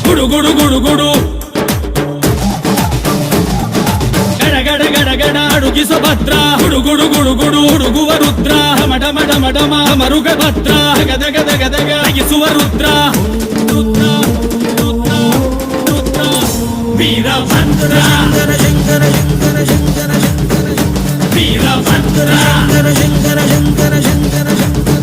గుడు గుడు గుడు గుడు గడ గడ గడ గడ అడుగి సుభద్ర గుడు గుడు గుడు గుడు ఉడుగువ రుద్ర మడ మడ మడ మరుగ భద్ర గద గద గద గగిసువ రుద్ర రుద్ర రుద్ర రుద్ర వీరభద్ర శంకర శంకర శంకర శంకర శంకర వీరభద్ర శంకర శంకర శంకర శంకర శంకర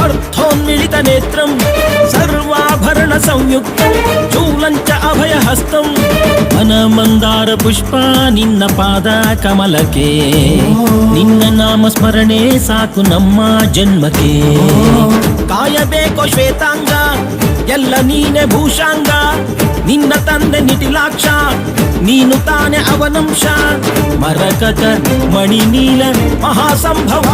అర్థోన్మిళిత నేత్రం సర్వాభరణ సంయుక్తం చూలంచ అభయహస్తం మనమందార పుష్ಪ ನಿನ್ನ ಪಾದ ಕಮಲಕ್ಕೆ ನಿನ್ನ ನಾಮ ಸ್ಮರಣೆ ಸಾಕು ನಮ್ಮ ಜನ್ಮಕ್ಕೆ ಕಾಯಬೇಕೋ ಶ್ವೇತಾಂಗ ಎಲ್ಲ ನೀನೆ ಭೂಷಾಂಗ ನಿನ್ನ ತಂದೆ ನಿಟಿಲಾಕ್ಷ ನೀನು ತಾನೆ ಅವನಂಶ ಮರಕತ ಮಣಿ ನೀಲ ಮಹಾಸಂಭವ